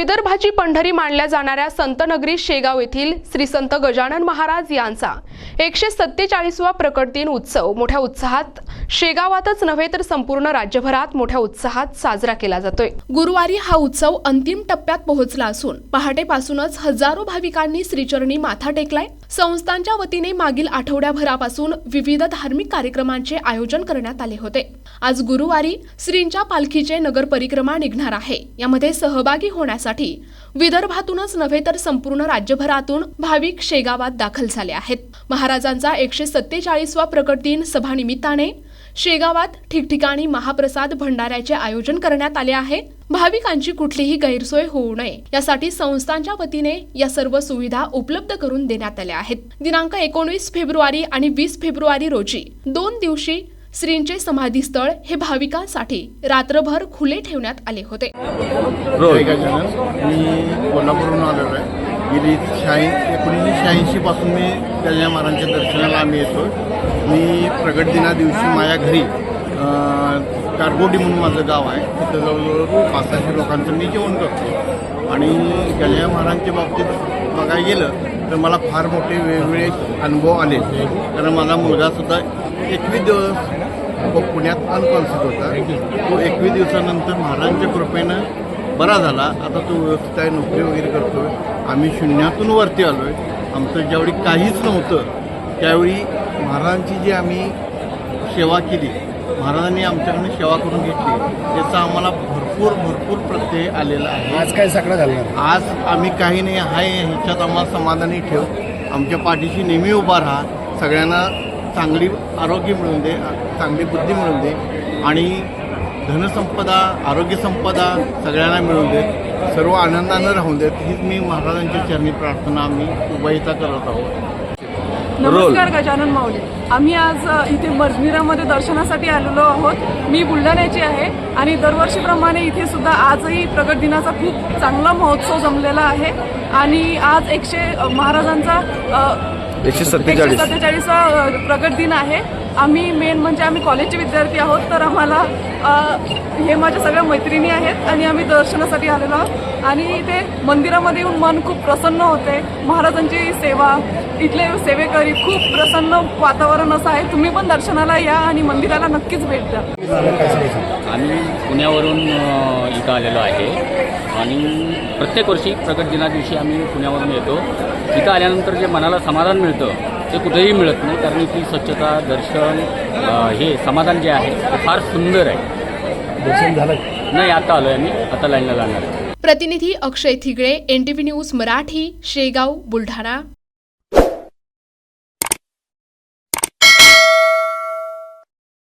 विदर्भाची पंढरी मानल्या जाणाऱ्या संतनगरी शेगाव येथील श्री संत गजानन महाराज यांचा 147वा प्रकट दिन उत्सव मोठ्या उत्साहात शेगावातच नव्हे तर संपूर्ण राज्यभरात मोठ्या उत्साहात साजरा केला जातोय। गुरुवारी हा उत्सव अंतिम टप्प्यात पोहोचला असून पहाटेपासूनच हजारो भाविकांनी श्रीचरणी माथा टेकलाय। संस्थांच्या वतीने मागील आठवड्याभरापासून विविध धार्मिक कार्यक्रमांचे आयोजन करण्यात आले होते। आज गुरुवारी श्रींच्या पालखीचे नगर परिक्रमा निघणार आहे। यामध्ये सहभागी होण्यासाठी विदर्भातूनच नव्हे तर संपूर्ण राज्यभरातून भाविक शेगावात दाखल झाले आहेत। महाराजांचा 147वा प्रकट दिन सभानिमित्ताने शेगावात ठिकठिकाणी महाप्रसाद भंडाऱ्याचे आयोजन करण्यात आले आहे। भाविकांची कुठलीही गैरसोय होऊ नये यासाठी संस्थांच्या वतीने या सर्व सुविधा उपलब्ध करून देण्यात आल्या आहेत। दिनांक 19 फेब्रुवारी आणि 20 फेब्रुवारी रोजी 2 दिवशी श्रींचे समाधीस्थळ हे भाविकांसाठी रात्रभर खुले ठेवण्यात आले होते। मी कोल्हापूरहून आलेलो आहे। गेली 1986 पासून मी गजानन महाराजांच्या दर्शनाला आम्ही येतो। मी प्रगट दिना दिवशी माझ्या घरी कारगोडी म्हणून माझं गाव आहे, तिथं जवळजवळ 500 लोकांचं मी जेवण करतो। आणि गजानन महाराजांच्या बाबतीत बघायला गेलं तर मला फार मोठे वेगवेगळे अनुभव आले, कारण माझा मुलगासुद्धा 21 दिवस पुण्यात अनकॉन्शियस होता। तो 21 दिवसानंतर महाराजांच्या कृपेनं बरा झाला। आता तो व्यवस्थित आहे, नोकरी वगैरे करतो। आम्ही शून्यातून वरती आलो आहे। आमचं ज्यावेळी काहीच नव्हतं त्यावेळी महाराजांची जी आम्ही सेवा केली, महाराजांनी आमच्याकडून सेवा करून घेतली, त्याचा आम्हाला भरपूर प्रत्यय आलेला आहे। आज काय सगळं झालं? आज आम्ही काही नाही आहे ह्याच्यात आम्हाला समाधानी ठेव। आमच्या पाठीशी नेहमी उभा राहा। सगळ्यांना चांगली आरोग्य मिळून दे, चांगली बुद्धी मिळून दे आणि धनसंपदा, आरोग्य संपदा सगळ्यांना मिळून देत, सर्व आनंदानं राहून देत, हीच मी महाराजांच्या चरणी प्रार्थना आम्ही उभयता करत आहोत। नमस्कार गजानन माऊली। आम्ही आज इथे मजमिरामध्ये दर्शनासाठी आलेलो आहोत। मी बुलढाण्याची आहे आणि दरवर्षीप्रमाणे इथे सुद्धा आजही प्रगट दिनाचा खूप चांगला महोत्सव जमलेला आहे। आणि आज महाराजांचा 147वा प्रगट दिन आहे। आम्ही मेन म्हणजे आम्ही कॉलेजचे विद्यार्थी आहोत, तर आम्हाला हे माझ्या सगळ्या मैत्रिणी आहेत आणि आम्ही दर्शनासाठी आलेलो आहोत। आणि इथे मंदिरामध्ये येऊन मन खूप प्रसन्न होते। महाराजांची सेवा, इथले सेवेकरी, खूप प्रसन्न वातावरण असं आहे। तुम्ही पण दर्शनाला या आणि मंदिराला नक्कीच भेट द्या। आम्ही पुण्यावरून इथं आलेलो आहे आणि प्रत्येक वर्षी प्रगट दिना दिवशी आम्ही पुण्यावरून येतो। इथं आल्यानंतर जे मनाला समाधान मिळतं ते कुठेही मिळत नाही, कारण इथली स्वच्छता, दर्शन, हे समाधान जे आहे ते फार सुंदर आहे। दर्शन झालं नाही, आता आलो आहे आम्ही, आता लाईनला लागणार आहे। प्रतिनिधी अक्षय थिगळे, NTV न्यूज मराठी, शेगाव, बुलढाणा।